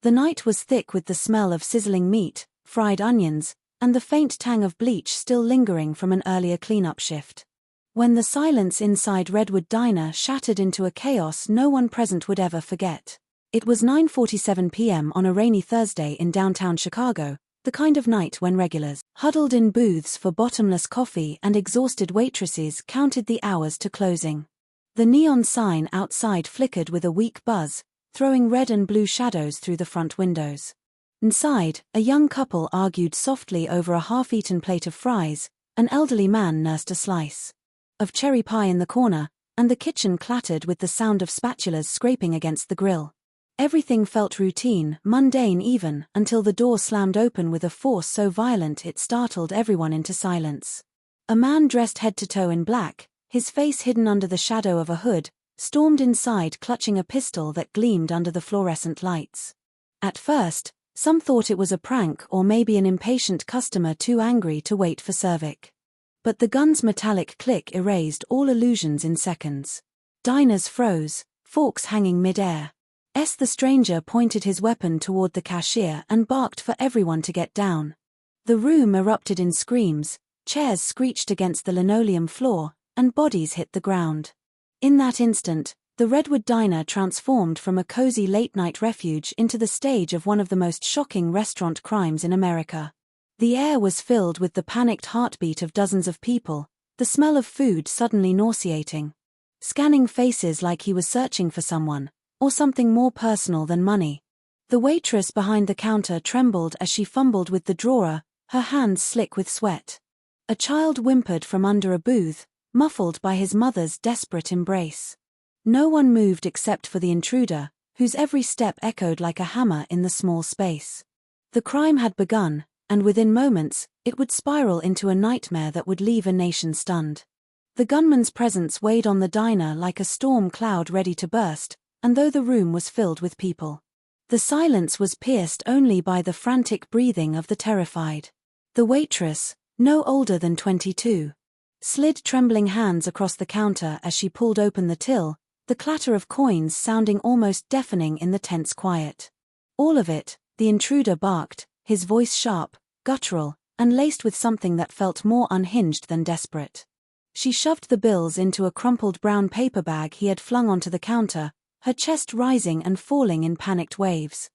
The night was thick with the smell of sizzling meat, fried onions, and the faint tang of bleach still lingering from an earlier cleanup shift. When the silence inside Redwood Diner shattered into a chaos no one present would ever forget. It was 9:47 p.m. on a rainy Thursday in downtown Chicago, the kind of night when regulars, huddled in booths for bottomless coffee and exhausted waitresses counted the hours to closing. The neon sign outside flickered with a weak buzz, throwing red and blue shadows through the front windows. Inside, a young couple argued softly over a half-eaten plate of fries, an elderly man nursed a slice of cherry pie in the corner, and the kitchen clattered with the sound of spatulas scraping against the grill. Everything felt routine, mundane even, until the door slammed open with a force so violent it startled everyone into silence. A man dressed head to toe in black, his face hidden under the shadow of a hood, stormed inside clutching a pistol that gleamed under the fluorescent lights. At first, some thought it was a prank or maybe an impatient customer too angry to wait for Cervic. But the gun's metallic click erased all illusions in seconds. Diners froze, forks hanging mid-air. The stranger pointed his weapon toward the cashier and barked for everyone to get down. The room erupted in screams, chairs screeched against the linoleum floor, and bodies hit the ground. In that instant, the Redwood Diner transformed from a cozy late-night refuge into the stage of one of the most shocking restaurant crimes in America. The air was filled with the panicked heartbeat of dozens of people, the smell of food suddenly nauseating. Scanning faces like he was searching for someone, or something more personal than money. The waitress behind the counter trembled as she fumbled with the drawer, her hands slick with sweat. A child whimpered from under a booth, muffled by his mother's desperate embrace. No one moved except for the intruder, whose every step echoed like a hammer in the small space. The crime had begun, and within moments, it would spiral into a nightmare that would leave a nation stunned. The gunman's presence weighed on the diner like a storm cloud ready to burst, and though the room was filled with people, the silence was pierced only by the frantic breathing of the terrified. The waitress, no older than 22, slid trembling hands across the counter as she pulled open the till, the clatter of coins sounding almost deafening in the tense quiet. All of it, the intruder barked, his voice sharp, guttural, and laced with something that felt more unhinged than desperate. She shoved the bills into a crumpled brown paper bag he had flung onto the counter, her chest rising and falling in panicked waves.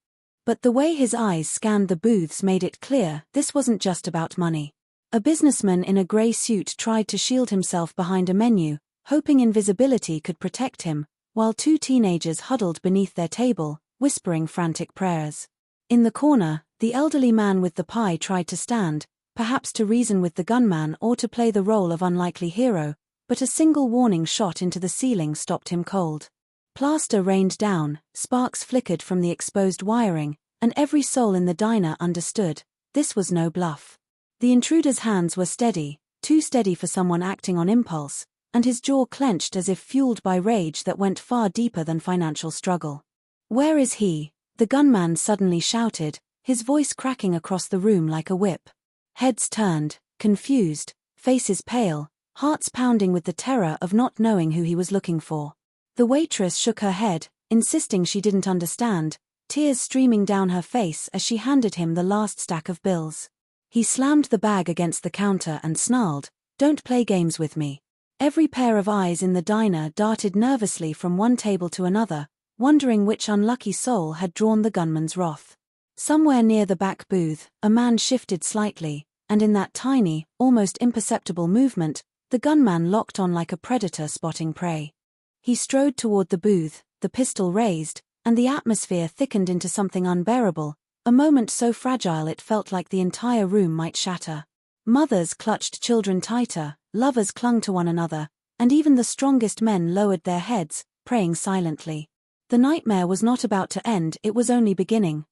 But the way his eyes scanned the booths made it clear this wasn't just about money. A businessman in a grey suit tried to shield himself behind a menu, hoping invisibility could protect him, while two teenagers huddled beneath their table, whispering frantic prayers. In the corner, the elderly man with the pie tried to stand, perhaps to reason with the gunman or to play the role of unlikely hero, but a single warning shot into the ceiling stopped him cold. Plaster rained down, sparks flickered from the exposed wiring, and every soul in the diner understood, this was no bluff. The intruder's hands were steady, too steady for someone acting on impulse, and his jaw clenched as if fueled by rage that went far deeper than financial struggle. "Where is he?" the gunman suddenly shouted, his voice cracking across the room like a whip. Heads turned, confused, faces pale, hearts pounding with the terror of not knowing who he was looking for. The waitress shook her head, insisting she didn't understand, tears streaming down her face as she handed him the last stack of bills. He slammed the bag against the counter and snarled, "Don't play games with me." Every pair of eyes in the diner darted nervously from one table to another, wondering which unlucky soul had drawn the gunman's wrath. Somewhere near the back booth, a man shifted slightly, and in that tiny, almost imperceptible movement, the gunman locked on like a predator spotting prey. He strode toward the booth, the pistol raised, and the atmosphere thickened into something unbearable, a moment so fragile it felt like the entire room might shatter. Mothers clutched children tighter, lovers clung to one another, and even the strongest men lowered their heads, praying silently. The nightmare was not about to end, it was only beginning.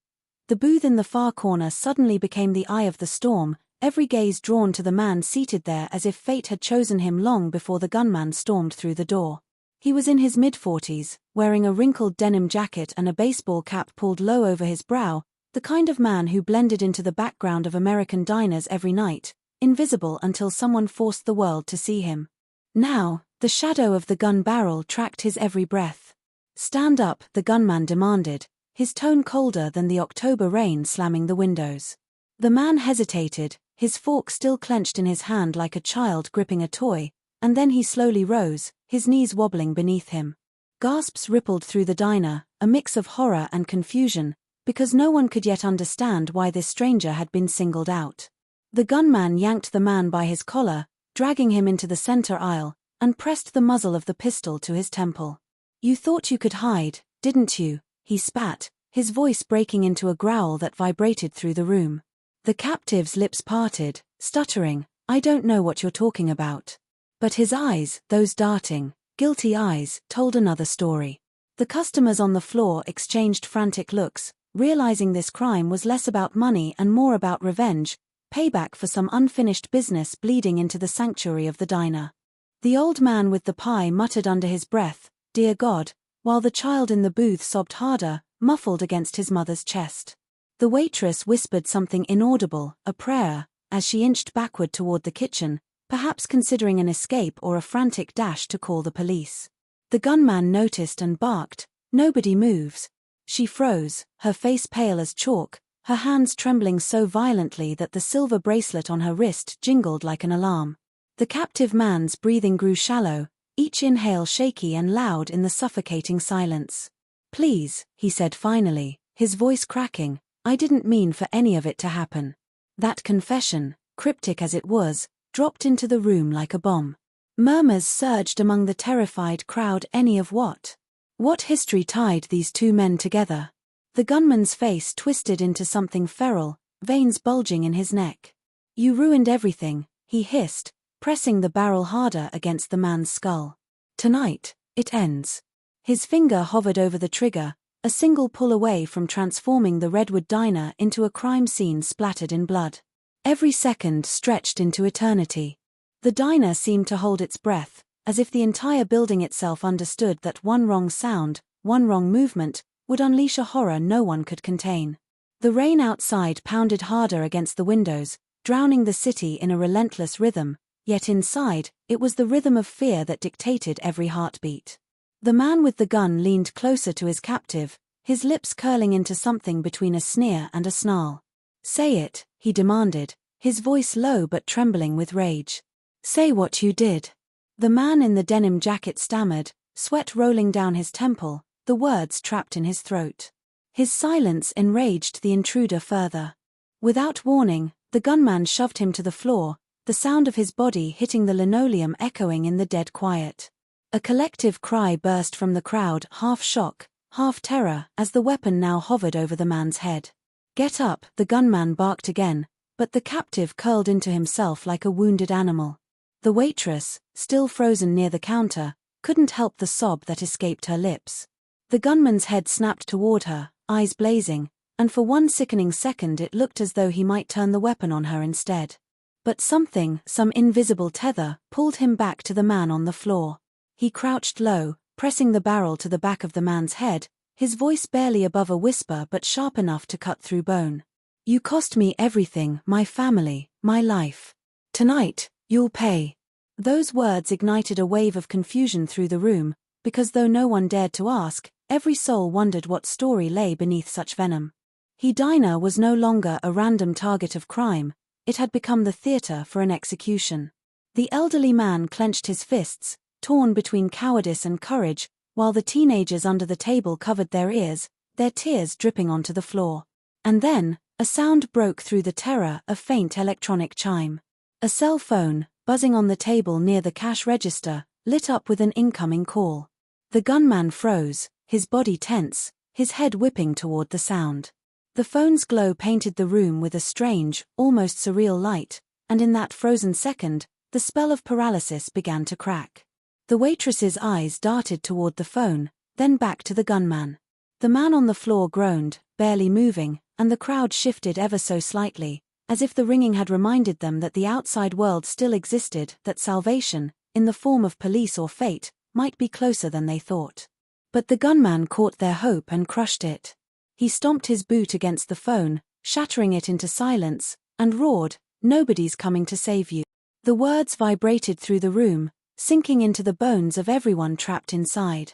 The booth in the far corner suddenly became the eye of the storm, every gaze drawn to the man seated there as if fate had chosen him long before the gunman stormed through the door. He was in his mid-40s, wearing a wrinkled denim jacket and a baseball cap pulled low over his brow, the kind of man who blended into the background of American diners every night, invisible until someone forced the world to see him. Now, the shadow of the gun barrel tracked his every breath. "Stand up," the gunman demanded, his tone colder than the October rain slamming the windows. The man hesitated, his fork still clenched in his hand like a child gripping a toy, and then he slowly rose, his knees wobbling beneath him. Gasps rippled through the diner, a mix of horror and confusion, because no one could yet understand why this stranger had been singled out. The gunman yanked the man by his collar, dragging him into the center aisle, and pressed the muzzle of the pistol to his temple. "You thought you could hide, didn't you?" he spat, his voice breaking into a growl that vibrated through the room. The captive's lips parted, stuttering, "I don't know what you're talking about." But his eyes, those darting, guilty eyes, told another story. The customers on the floor exchanged frantic looks, realizing this crime was less about money and more about revenge, payback for some unfinished business bleeding into the sanctuary of the diner. The old man with the pie muttered under his breath, "Dear God," while the child in the booth sobbed harder, muffled against his mother's chest. The waitress whispered something inaudible, a prayer, as she inched backward toward the kitchen, perhaps considering an escape or a frantic dash to call the police. The gunman noticed and barked, "Nobody moves." She froze, her face pale as chalk, her hands trembling so violently that the silver bracelet on her wrist jingled like an alarm. The captive man's breathing grew shallow, each inhale shaky and loud in the suffocating silence. "Please," he said finally, his voice cracking, "I didn't mean for any of it to happen." That confession, cryptic as it was, dropped into the room like a bomb. Murmurs surged among the terrified crowd. Any of what? What history tied these two men together? The gunman's face twisted into something feral, veins bulging in his neck. "You ruined everything," he hissed, pressing the barrel harder against the man's skull. "Tonight, it ends." His finger hovered over the trigger, a single pull away from transforming the Redwood diner into a crime scene splattered in blood. Every second stretched into eternity. The diner seemed to hold its breath, as if the entire building itself understood that one wrong sound, one wrong movement, would unleash a horror no one could contain. The rain outside pounded harder against the windows, drowning the city in a relentless rhythm, yet inside, it was the rhythm of fear that dictated every heartbeat. The man with the gun leaned closer to his captive, his lips curling into something between a sneer and a snarl. "Say it," he demanded, his voice low but trembling with rage. "Say what you did." The man in the denim jacket stammered, sweat rolling down his temple, the words trapped in his throat. His silence enraged the intruder further. Without warning, the gunman shoved him to the floor, the sound of his body hitting the linoleum echoing in the dead quiet. A collective cry burst from the crowd, half shock, half terror, as the weapon now hovered over the man's head. "Get up," the gunman barked again, but the captive curled into himself like a wounded animal. The waitress, still frozen near the counter, couldn't help the sob that escaped her lips. The gunman's head snapped toward her, eyes blazing, and for one sickening second it looked as though he might turn the weapon on her instead. But something, some invisible tether, pulled him back to the man on the floor. He crouched low, pressing the barrel to the back of the man's head, his voice barely above a whisper but sharp enough to cut through bone. "You cost me everything, my family, my life. Tonight, you'll pay." Those words ignited a wave of confusion through the room, because though no one dared to ask, every soul wondered what story lay beneath such venom. The diner was no longer a random target of crime, it had become the theater for an execution. The elderly man clenched his fists, torn between cowardice and courage, while the teenagers under the table covered their ears, their tears dripping onto the floor. And then, a sound broke through the terror, a faint electronic chime. A cell phone, buzzing on the table near the cash register, lit up with an incoming call. The gunman froze, his body tense, his head whipping toward the sound. The phone's glow painted the room with a strange, almost surreal light, and in that frozen second, the spell of paralysis began to crack. The waitress's eyes darted toward the phone, then back to the gunman. The man on the floor groaned, barely moving, and the crowd shifted ever so slightly, as if the ringing had reminded them that the outside world still existed, that salvation, in the form of police or fate, might be closer than they thought. But the gunman caught their hope and crushed it. He stomped his boot against the phone, shattering it into silence, and roared, "Nobody's coming to save you." The words vibrated through the room, sinking into the bones of everyone trapped inside.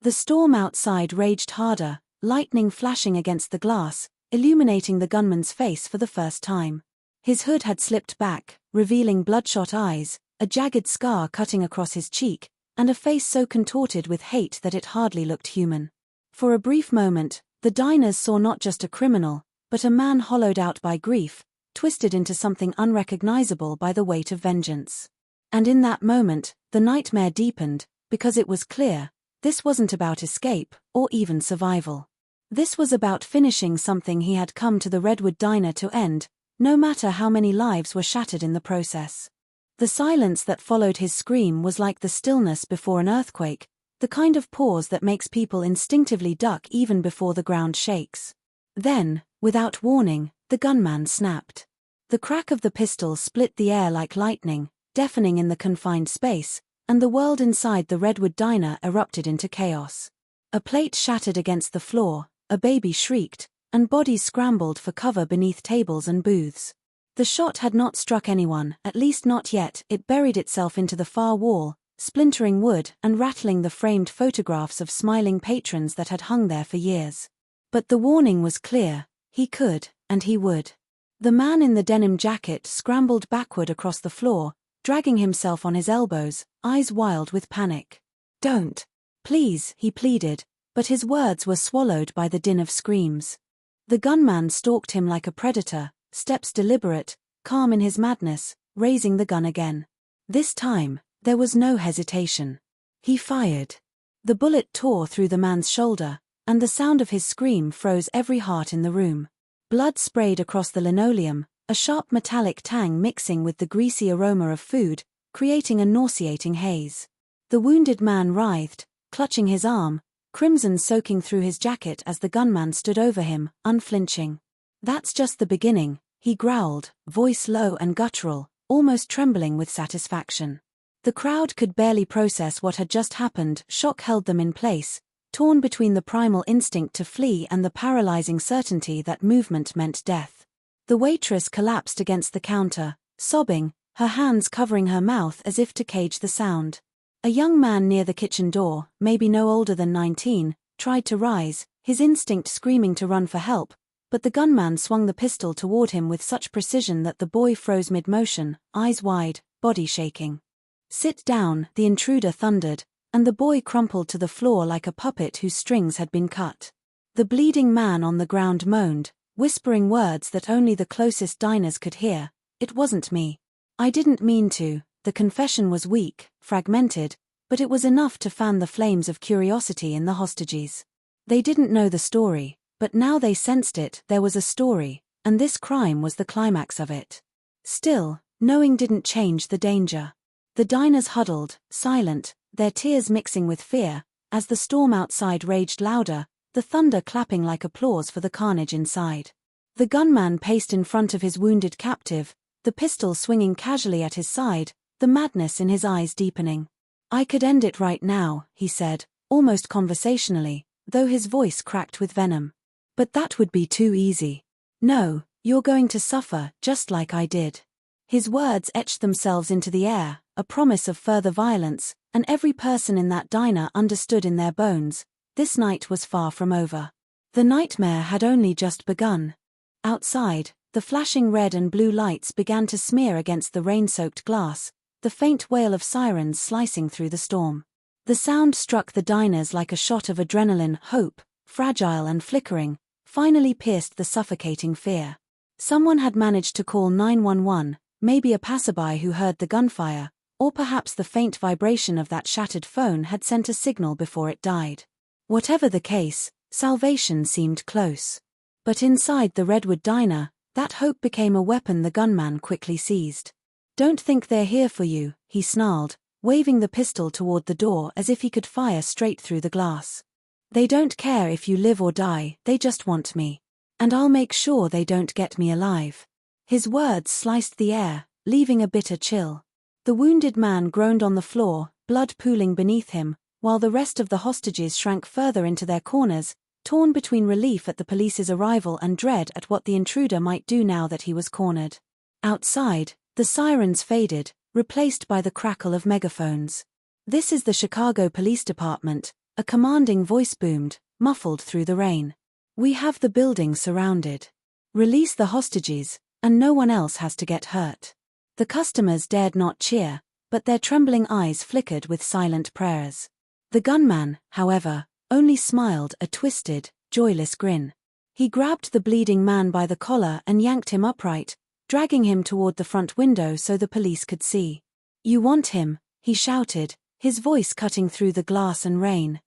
The storm outside raged harder, lightning flashing against the glass, illuminating the gunman's face for the first time. His hood had slipped back, revealing bloodshot eyes, a jagged scar cutting across his cheek, and a face so contorted with hate that it hardly looked human. For a brief moment, the diners saw not just a criminal, but a man hollowed out by grief, twisted into something unrecognizable by the weight of vengeance. And in that moment, the nightmare deepened, because it was clear, this wasn't about escape, or even survival. This was about finishing something he had come to the Redwood Diner to end, no matter how many lives were shattered in the process. The silence that followed his scream was like the stillness before an earthquake, the kind of pause that makes people instinctively duck even before the ground shakes. Then, without warning, the gunman snapped. The crack of the pistol split the air like lightning, deafening in the confined space, and the world inside the Redwood Diner erupted into chaos. A plate shattered against the floor, a baby shrieked, and bodies scrambled for cover beneath tables and booths. The shot had not struck anyone, at least not yet. It buried itself into the far wall, splintering wood and rattling the framed photographs of smiling patrons that had hung there for years. But the warning was clear: he could, and he would. The man in the denim jacket scrambled backward across the floor, dragging himself on his elbows, eyes wild with panic. "Don't. Please," he pleaded, but his words were swallowed by the din of screams. The gunman stalked him like a predator, steps deliberate, calm in his madness, raising the gun again. This time, there was no hesitation. He fired. The bullet tore through the man's shoulder, and the sound of his scream froze every heart in the room. Blood sprayed across the linoleum, a sharp metallic tang mixing with the greasy aroma of food, creating a nauseating haze. The wounded man writhed, clutching his arm, crimson soaking through his jacket as the gunman stood over him, unflinching. "That's just the beginning," he growled, voice low and guttural, almost trembling with satisfaction. The crowd could barely process what had just happened. Shock held them in place, torn between the primal instinct to flee and the paralyzing certainty that movement meant death. The waitress collapsed against the counter, sobbing, her hands covering her mouth as if to cage the sound. A young man near the kitchen door, maybe no older than 19, tried to rise, his instinct screaming to run for help, but the gunman swung the pistol toward him with such precision that the boy froze mid-motion, eyes wide, body shaking. "Sit down," the intruder thundered, and the boy crumpled to the floor like a puppet whose strings had been cut. The bleeding man on the ground moaned, whispering words that only the closest diners could hear. "It wasn't me. I didn't mean to." The confession was weak, fragmented, but it was enough to fan the flames of curiosity in the hostages. They didn't know the story, but now they sensed it. There was a story, and this crime was the climax of it. Still, knowing didn't change the danger. The diners huddled, silent, their tears mixing with fear, as the storm outside raged louder, the thunder clapping like applause for the carnage inside. The gunman paced in front of his wounded captive, the pistol swinging casually at his side, the madness in his eyes deepening. "I could end it right now," he said, almost conversationally, though his voice cracked with venom. "But that would be too easy. No, you're going to suffer, just like I did." His words etched themselves into the air, a promise of further violence, and every person in that diner understood in their bones, this night was far from over. The nightmare had only just begun. Outside, the flashing red and blue lights began to smear against the rain-soaked glass, the faint wail of sirens slicing through the storm. The sound struck the diners like a shot of adrenaline. Hope, fragile and flickering, finally pierced the suffocating fear. Someone had managed to call 911, maybe a passerby who heard the gunfire, or perhaps the faint vibration of that shattered phone had sent a signal before it died. Whatever the case, salvation seemed close. But inside the Redwood Diner, that hope became a weapon the gunman quickly seized. "Don't think they're here for you," he snarled, waving the pistol toward the door as if he could fire straight through the glass. "They don't care if you live or die, they just want me. And I'll make sure they don't get me alive." His words sliced the air, leaving a bitter chill. The wounded man groaned on the floor, blood pooling beneath him, while the rest of the hostages shrank further into their corners, torn between relief at the police's arrival and dread at what the intruder might do now that he was cornered. Outside, the sirens faded, replaced by the crackle of megaphones. "This is the Chicago Police Department," a commanding voice boomed, muffled through the rain. "We have the building surrounded. Release the hostages, and no one else has to get hurt." The customers dared not cheer, but their trembling eyes flickered with silent prayers. The gunman, however, only smiled a twisted, joyless grin. He grabbed the bleeding man by the collar and yanked him upright, dragging him toward the front window so the police could see. "You want him," he shouted, his voice cutting through the glass and rain.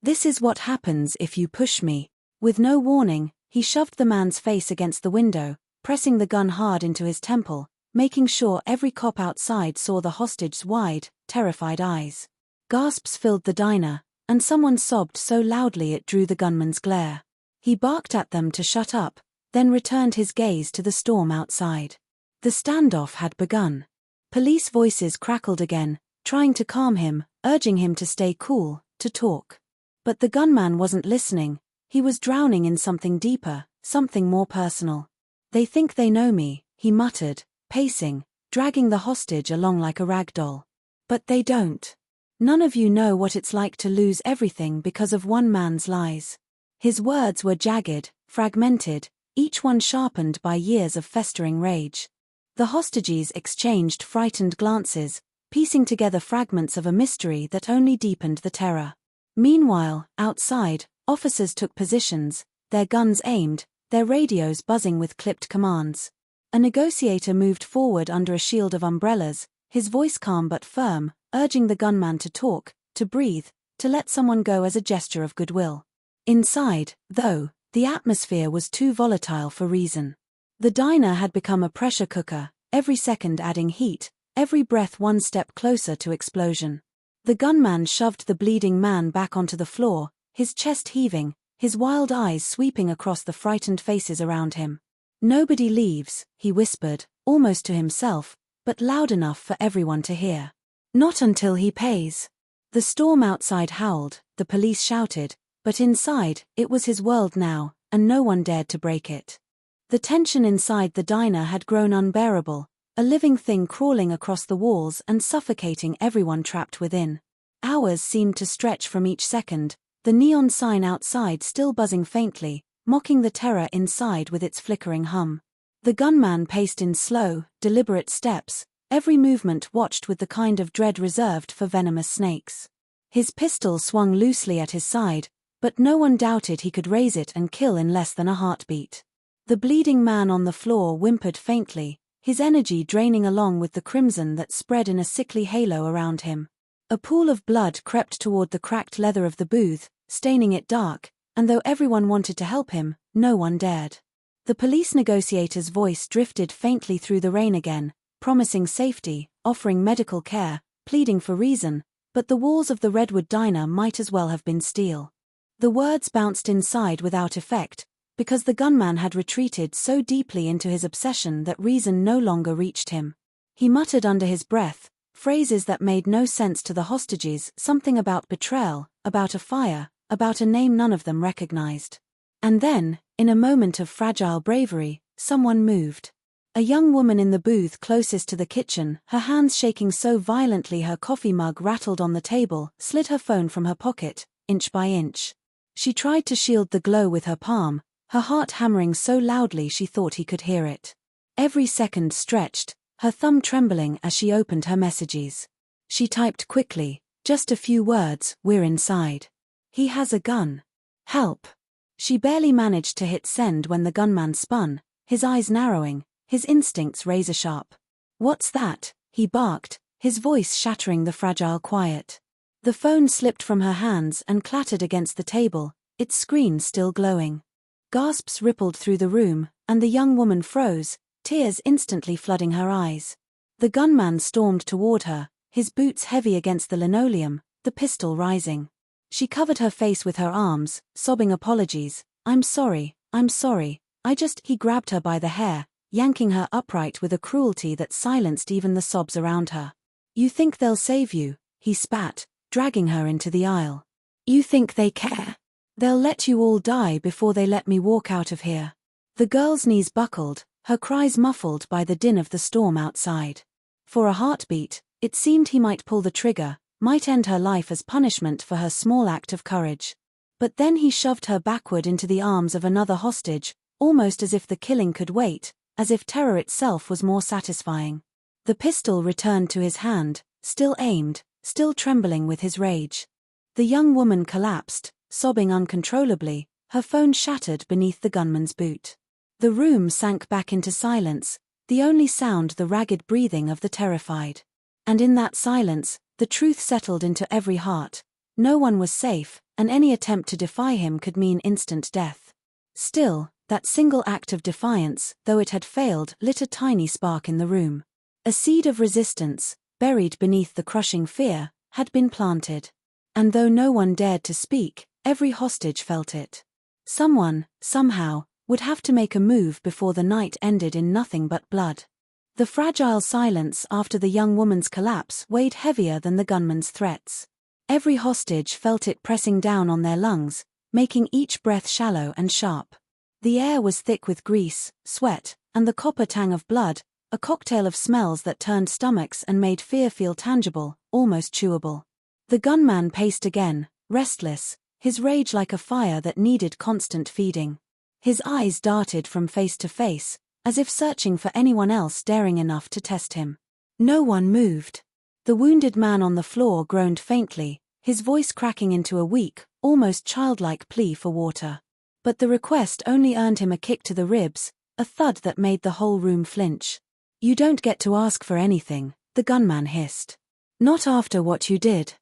"This is what happens if you push me." With no warning, he shoved the man's face against the window, pressing the gun hard into his temple, making sure every cop outside saw the hostage's wide, terrified eyes. Gasps filled the diner, and someone sobbed so loudly it drew the gunman's glare. He barked at them to shut up, then returned his gaze to the storm outside. The standoff had begun. Police voices crackled again, trying to calm him, urging him to stay cool, to talk. But the gunman wasn't listening. He was drowning in something deeper, something more personal. "They think they know me," he muttered, pacing, dragging the hostage along like a rag doll. "But they don't. None of you know what it's like to lose everything because of one man's lies." His words were jagged, fragmented, each one sharpened by years of festering rage. The hostages exchanged frightened glances, piecing together fragments of a mystery that only deepened the terror. Meanwhile, outside, officers took positions, their guns aimed, their radios buzzing with clipped commands. A negotiator moved forward under a shield of umbrellas, his voice calm but firm, urging the gunman to talk, to breathe, to let someone go as a gesture of goodwill. Inside, though, the atmosphere was too volatile for reason. The diner had become a pressure cooker, every second adding heat, every breath one step closer to explosion. The gunman shoved the bleeding man back onto the floor, his chest heaving, his wild eyes sweeping across the frightened faces around him. "Nobody leaves," he whispered, almost to himself, but loud enough for everyone to hear. "Not until he pays." The storm outside howled, the police shouted, but inside, it was his world now, and no one dared to break it. The tension inside the diner had grown unbearable, a living thing crawling across the walls and suffocating everyone trapped within. Hours seemed to stretch from each second, the neon sign outside still buzzing faintly, mocking the terror inside with its flickering hum. The gunman paced in slow, deliberate steps, every movement watched with the kind of dread reserved for venomous snakes. His pistol swung loosely at his side, but no one doubted he could raise it and kill in less than a heartbeat. The bleeding man on the floor whimpered faintly, his energy draining along with the crimson that spread in a sickly halo around him. A pool of blood crept toward the cracked leather of the booth, staining it dark, and though everyone wanted to help him, no one dared. The police negotiator's voice drifted faintly through the rain again, promising safety, offering medical care, pleading for reason, but the walls of the Redwood diner might as well have been steel. The words bounced inside without effect, because the gunman had retreated so deeply into his obsession that reason no longer reached him. He muttered under his breath, phrases that made no sense to the hostages, something about betrayal, about a fire, about a name none of them recognized. And then, in a moment of fragile bravery, someone moved. A young woman in the booth closest to the kitchen, her hands shaking so violently her coffee mug rattled on the table, slid her phone from her pocket, inch by inch. She tried to shield the glow with her palm, her heart hammering so loudly she thought he could hear it. Every second stretched, her thumb trembling as she opened her messages. She typed quickly, just a few words, "We're inside. He has a gun. Help." She barely managed to hit send when the gunman spun, his eyes narrowing, his instincts razor-sharp. "What's that?" he barked, his voice shattering the fragile quiet. The phone slipped from her hands and clattered against the table, its screen still glowing. Gasps rippled through the room, and the young woman froze, tears instantly flooding her eyes. The gunman stormed toward her, his boots heavy against the linoleum, the pistol rising. She covered her face with her arms, sobbing apologies. I'm sorry, He grabbed her by the hair, yanking her upright with a cruelty that silenced even the sobs around her. "You think they'll save you," he spat, dragging her into the aisle. "You think they care? They'll let you all die before they let me walk out of here." The girl's knees buckled, her cries muffled by the din of the storm outside. For a heartbeat, it seemed he might pull the trigger, might end her life as punishment for her small act of courage. But then he shoved her backward into the arms of another hostage, almost as if the killing could wait, as if terror itself was more satisfying. The pistol returned to his hand, still aimed, still trembling with his rage. The young woman collapsed, sobbing uncontrollably, her phone shattered beneath the gunman's boot. The room sank back into silence, the only sound the ragged breathing of the terrified. And in that silence, the truth settled into every heart. No one was safe, and any attempt to defy him could mean instant death. Still, that single act of defiance, though it had failed, lit a tiny spark in the room. A seed of resistance, buried beneath the crushing fear, had been planted. And though no one dared to speak, every hostage felt it. Someone, somehow, would have to make a move before the night ended in nothing but blood. The fragile silence after the young woman's collapse weighed heavier than the gunman's threats. Every hostage felt it pressing down on their lungs, making each breath shallow and sharp. The air was thick with grease, sweat, and the copper tang of blood, a cocktail of smells that turned stomachs and made fear feel tangible, almost chewable. The gunman paced again, restless, his rage like a fire that needed constant feeding. His eyes darted from face to face, as if searching for anyone else daring enough to test him. No one moved. The wounded man on the floor groaned faintly, his voice cracking into a weak, almost childlike plea for water. But the request only earned him a kick to the ribs, a thud that made the whole room flinch. "You don't get to ask for anything," the gunman hissed. "Not after what you did."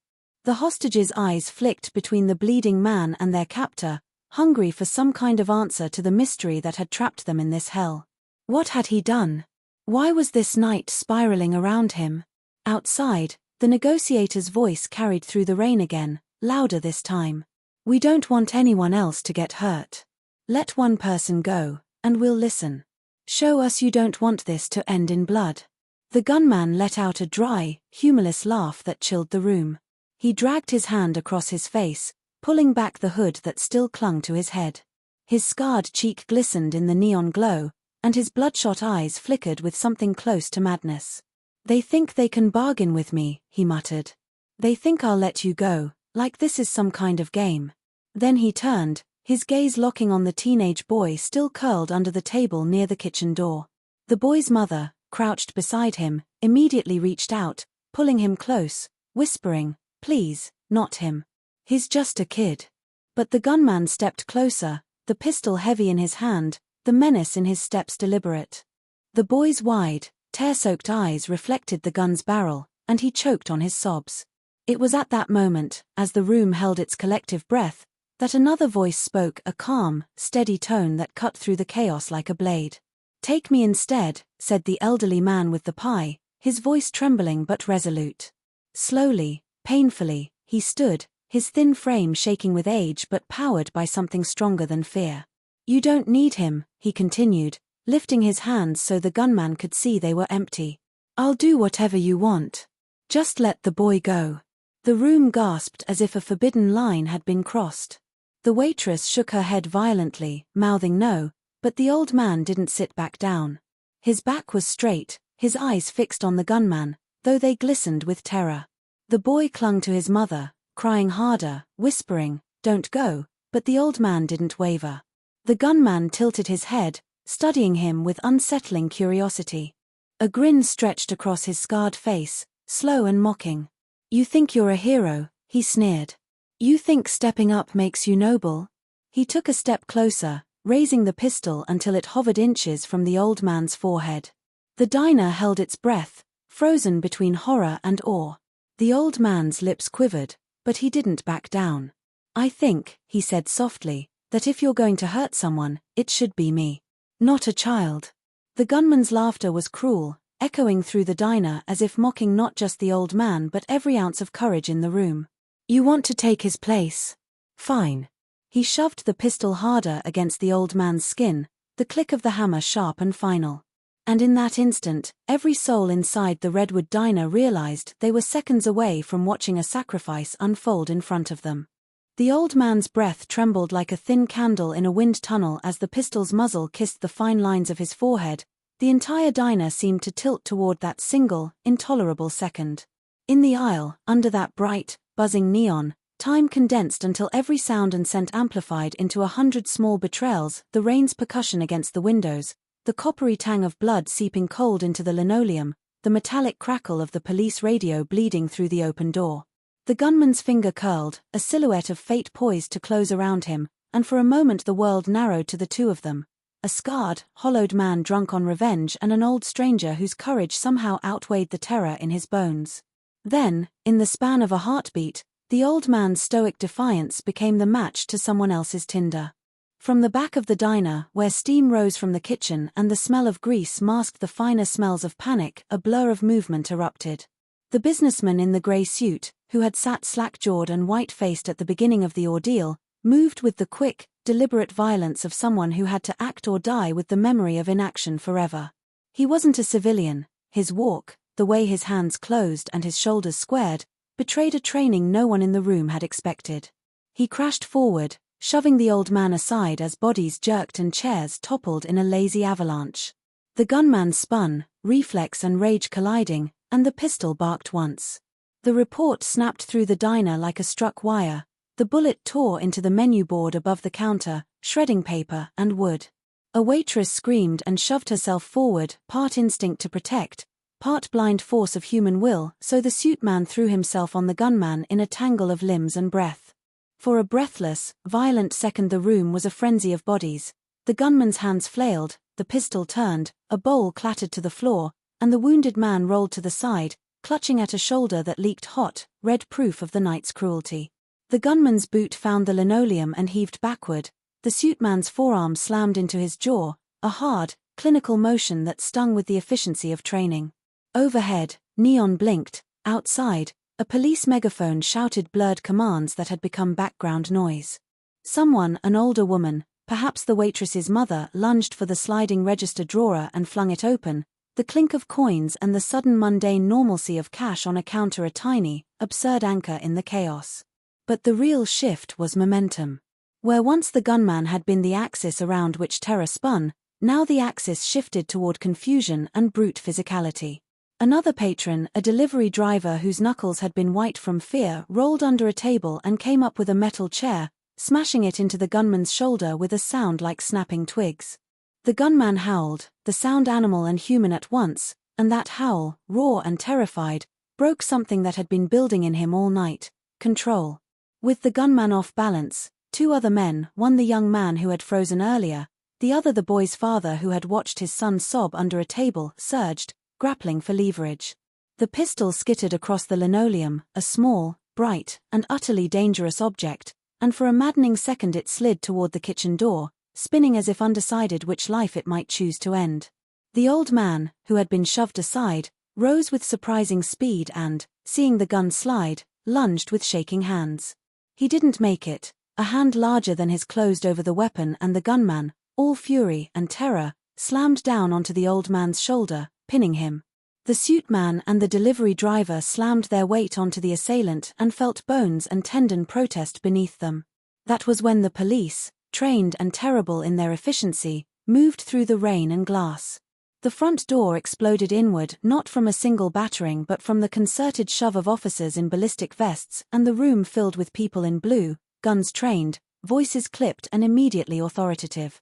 The hostages' eyes flicked between the bleeding man and their captor, hungry for some kind of answer to the mystery that had trapped them in this hell. What had he done? Why was this night spiraling around him? Outside, the negotiator's voice carried through the rain again, louder this time. "We don't want anyone else to get hurt. Let one person go, and we'll listen. Show us you don't want this to end in blood." The gunman let out a dry, humorless laugh that chilled the room. He dragged his hand across his face, pulling back the hood that still clung to his head. His scarred cheek glistened in the neon glow, and his bloodshot eyes flickered with something close to madness. "They think they can bargain with me," he muttered. "They think I'll let you go, like this is some kind of game." Then he turned, his gaze locking on the teenage boy still curled under the table near the kitchen door. The boy's mother, crouched beside him, immediately reached out, pulling him close, whispering, "Please, not him. He's just a kid." But the gunman stepped closer, the pistol heavy in his hand, the menace in his steps deliberate. The boy's wide, tear-soaked eyes reflected the gun's barrel, and he choked on his sobs. It was at that moment, as the room held its collective breath, that another voice spoke, a calm, steady tone that cut through the chaos like a blade. "Take me instead," said the elderly man with the pie, his voice trembling but resolute. Slowly, painfully, he stood, his thin frame shaking with age but powered by something stronger than fear. "You don't need him," he continued, lifting his hands so the gunman could see they were empty. "I'll do whatever you want. Just let the boy go." The room gasped as if a forbidden line had been crossed. The waitress shook her head violently, mouthing no, but the old man didn't sit back down. His back was straight, his eyes fixed on the gunman, though they glistened with terror. The boy clung to his mother, crying harder, whispering, "Don't go," but the old man didn't waver. The gunman tilted his head, studying him with unsettling curiosity. A grin stretched across his scarred face, slow and mocking. "You think you're a hero," he sneered. "You think stepping up makes you noble?" He took a step closer, raising the pistol until it hovered inches from the old man's forehead. The diner held its breath, frozen between horror and awe. The old man's lips quivered, but he didn't back down. "I think," he said softly, "that if you're going to hurt someone, it should be me. Not a child." The gunman's laughter was cruel, echoing through the diner as if mocking not just the old man but every ounce of courage in the room. "You want to take his place? Fine." He shoved the pistol harder against the old man's skin, the click of the hammer sharp and final. And in that instant, every soul inside the Redwood diner realized they were seconds away from watching a sacrifice unfold in front of them. The old man's breath trembled like a thin candle in a wind tunnel as the pistol's muzzle kissed the fine lines of his forehead. The entire diner seemed to tilt toward that single, intolerable second. In the aisle, under that bright, buzzing neon, Time condensed until every sound and scent amplified into 100 small betrayals, the rain's percussion against the windows, the coppery tang of blood seeping cold into the linoleum, the metallic crackle of the police radio bleeding through the open door. The gunman's finger curled, a silhouette of fate poised to close around him, and for a moment the world narrowed to the two of them. A scarred, hollowed man drunk on revenge and an old stranger whose courage somehow outweighed the terror in his bones. Then, in the span of a heartbeat, the old man's stoic defiance became the match to someone else's tinder. From the back of the diner, where steam rose from the kitchen and the smell of grease masked the finer smells of panic, a blur of movement erupted. The businessman in the grey suit, who had sat slack-jawed and white-faced at the beginning of the ordeal, moved with the quick, deliberate violence of someone who had to act or die with the memory of inaction forever. He wasn't a civilian. His walk, the way his hands closed and his shoulders squared, betrayed a training no one in the room had expected. He crashed forward, shoving the old man aside as bodies jerked and chairs toppled in a lazy avalanche. The gunman spun, reflex and rage colliding, and the pistol barked once. The report snapped through the diner like a struck wire. The bullet tore into the menu board above the counter, shredding paper and wood. A waitress screamed and shoved herself forward, part instinct to protect, part blind force of human will, so the suit man threw himself on the gunman in a tangle of limbs and breath. For a breathless, violent second the room was a frenzy of bodies. The gunman's hands flailed, the pistol turned, a bowl clattered to the floor, and the wounded man rolled to the side, clutching at a shoulder that leaked hot, red proof of the night's cruelty. The gunman's boot found the linoleum and heaved backward. The suit man's forearm slammed into his jaw, a hard, clinical motion that stung with the efficiency of training. Overhead, neon blinked. Outside, a police megaphone shouted blurred commands that had become background noise. Someone, an older woman, perhaps the waitress's mother, lunged for the sliding register drawer and flung it open, the clink of coins and the sudden mundane normalcy of cash on a counter a tiny, absurd anchor in the chaos. But the real shift was momentum. Where once the gunman had been the axis around which terror spun, now the axis shifted toward confusion and brute physicality. Another patron, a delivery driver whose knuckles had been white from fear, rolled under a table and came up with a metal chair, smashing it into the gunman's shoulder with a sound like snapping twigs. The gunman howled, the sound animal and human at once, and that howl, raw and terrified, broke something that had been building in him all night: control. With the gunman off balance, two other men, one the young man who had frozen earlier, the other the boy's father who had watched his son sob under a table, surged, grappling for leverage. The pistol skittered across the linoleum, a small, bright, and utterly dangerous object, and for a maddening second it slid toward the kitchen door, spinning as if undecided which life it might choose to end. The old man, who had been shoved aside, rose with surprising speed and, seeing the gun slide, lunged with shaking hands. He didn't make it. A hand larger than his closed over the weapon and the gunman, all fury and terror, slammed down onto the old man's shoulder, pinning him. The suit man and the delivery driver slammed their weight onto the assailant and felt bones and tendon protest beneath them. That was when the police, trained and terrible in their efficiency, moved through the rain and glass. The front door exploded inward, not from a single battering but from the concerted shove of officers in ballistic vests, and the room filled with people in blue, guns trained, voices clipped and immediately authoritative.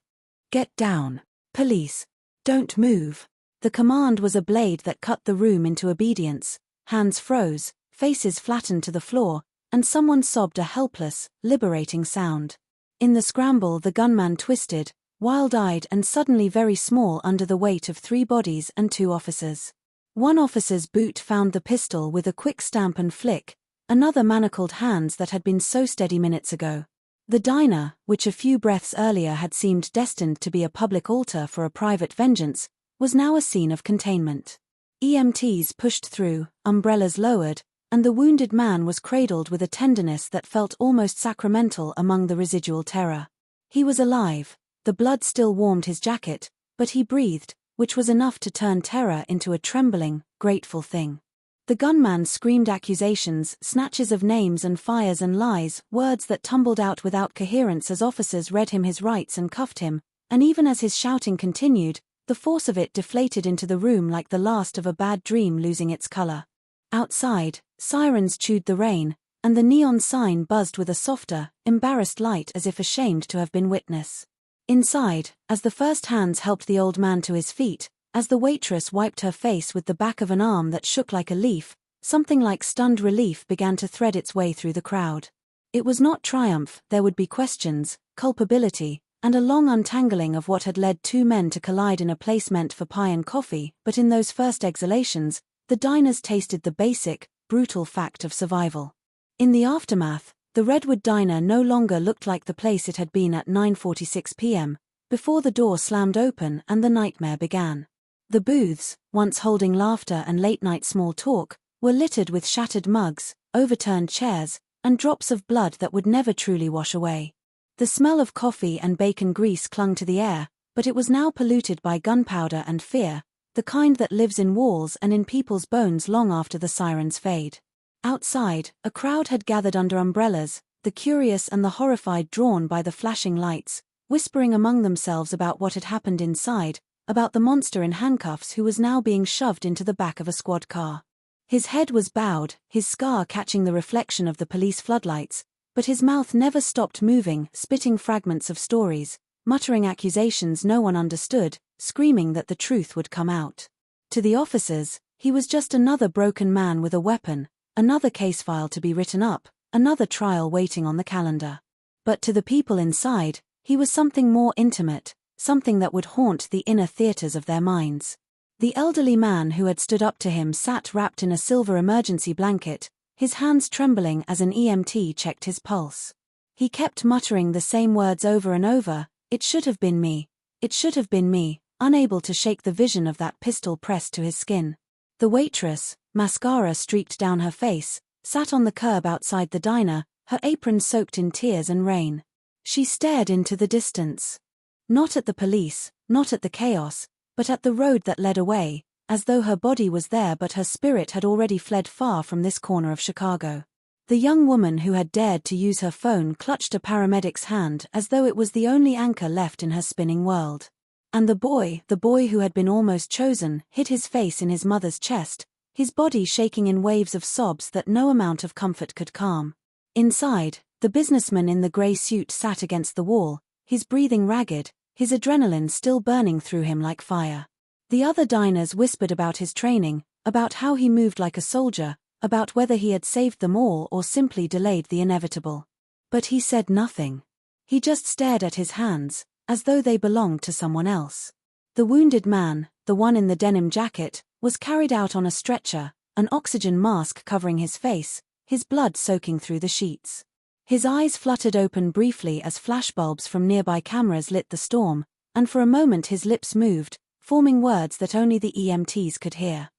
"Get down. Police. Don't move." The command was a blade that cut the room into obedience. Hands froze, faces flattened to the floor, and someone sobbed a helpless, liberating sound. In the scramble the gunman twisted, wild-eyed and suddenly very small under the weight of 3 bodies and 2 officers. One officer's boot found the pistol with a quick stamp and flick, another manacled hands that had been so steady minutes ago. The diner, which a few breaths earlier had seemed destined to be a public altar for a private vengeance, was now a scene of containment. EMTs pushed through, umbrellas lowered, and the wounded man was cradled with a tenderness that felt almost sacramental among the residual terror. He was alive. The blood still warmed his jacket, but he breathed, which was enough to turn terror into a trembling, grateful thing. The gunman screamed accusations, snatches of names and fires and lies, words that tumbled out without coherence as officers read him his rights and cuffed him, and even as his shouting continued, the force of it deflated into the room like the last of a bad dream losing its color. Outside, sirens chewed the rain, and the neon sign buzzed with a softer, embarrassed light as if ashamed to have been witness. Inside, as the first hands helped the old man to his feet, as the waitress wiped her face with the back of an arm that shook like a leaf, something like stunned relief began to thread its way through the crowd. It was not triumph, there would be questions, culpability, and a long untangling of what had led two men to collide in a place meant for pie and coffee, but in those first exhalations, the diners tasted the basic, brutal fact of survival. In the aftermath, the Redwood Diner no longer looked like the place it had been at 9:46 p.m., before the door slammed open and the nightmare began. The booths, once holding laughter and late-night small talk, were littered with shattered mugs, overturned chairs, and drops of blood that would never truly wash away. The smell of coffee and bacon grease clung to the air, but it was now polluted by gunpowder and fear, the kind that lives in walls and in people's bones long after the sirens fade. Outside, a crowd had gathered under umbrellas, the curious and the horrified drawn by the flashing lights, whispering among themselves about what had happened inside, about the monster in handcuffs who was now being shoved into the back of a squad car. His head was bowed, his scar catching the reflection of the police floodlights, but his mouth never stopped moving, spitting fragments of stories, muttering accusations no one understood, screaming that the truth would come out. To the officers, he was just another broken man with a weapon, another case file to be written up, another trial waiting on the calendar. But to the people inside, he was something more intimate, something that would haunt the inner theaters of their minds. The elderly man who had stood up to him sat wrapped in a silver emergency blanket, his hands trembling as an EMT checked his pulse. He kept muttering the same words over and over, "It should have been me. It should have been me," unable to shake the vision of that pistol pressed to his skin. The waitress, mascara streaked down her face, sat on the curb outside the diner, her apron soaked in tears and rain. She stared into the distance. Not at the police, not at the chaos, but at the road that led away, as though her body was there but her spirit had already fled far from this corner of Chicago. The young woman who had dared to use her phone clutched a paramedic's hand as though it was the only anchor left in her spinning world. And the boy who had been almost chosen, hid his face in his mother's chest, his body shaking in waves of sobs that no amount of comfort could calm. Inside, the businessman in the grey suit sat against the wall, his breathing ragged, his adrenaline still burning through him like fire. The other diners whispered about his training, about how he moved like a soldier, about whether he had saved them all or simply delayed the inevitable. But he said nothing. He just stared at his hands, as though they belonged to someone else. The wounded man, the one in the denim jacket, was carried out on a stretcher, an oxygen mask covering his face, his blood soaking through the sheets. His eyes fluttered open briefly as flashbulbs from nearby cameras lit the storm, and for a moment his lips moved, forming words that only the EMTs could hear.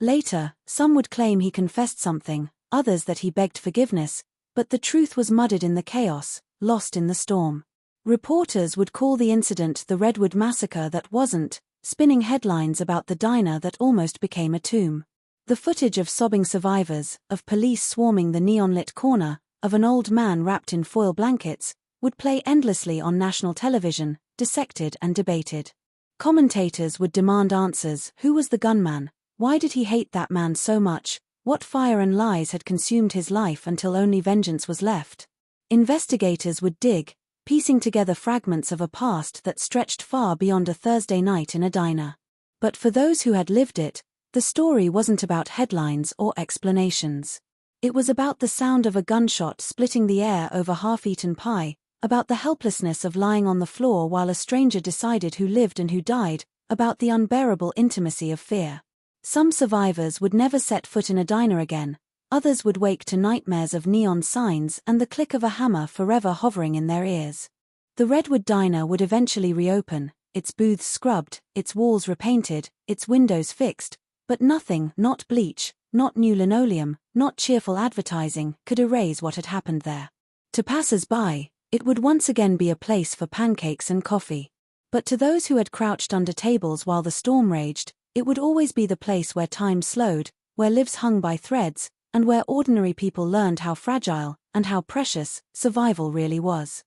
Later, some would claim he confessed something, others that he begged forgiveness, but the truth was muddied in the chaos, lost in the storm. Reporters would call the incident the Redwood Massacre that wasn't, spinning headlines about the diner that almost became a tomb. The footage of sobbing survivors, of police swarming the neon-lit corner, of an old man wrapped in foil blankets, would play endlessly on national television, dissected and debated. Commentators would demand answers. Who was the gunman? Why did he hate that man so much? What fire and lies had consumed his life until only vengeance was left? Investigators would dig, piecing together fragments of a past that stretched far beyond a Thursday night in a diner. But for those who had lived it, the story wasn't about headlines or explanations. It was about the sound of a gunshot splitting the air over half-eaten pie, about the helplessness of lying on the floor while a stranger decided who lived and who died, about the unbearable intimacy of fear. Some survivors would never set foot in a diner again, others would wake to nightmares of neon signs and the click of a hammer forever hovering in their ears. The Redwood Diner would eventually reopen, its booths scrubbed, its walls repainted, its windows fixed, but nothing, not bleach, not new linoleum, not cheerful advertising, could erase what had happened there. To passers-by, it would once again be a place for pancakes and coffee. But to those who had crouched under tables while the storm raged, it would always be the place where time slowed, where lives hung by threads, and where ordinary people learned how fragile, and how precious, survival really was.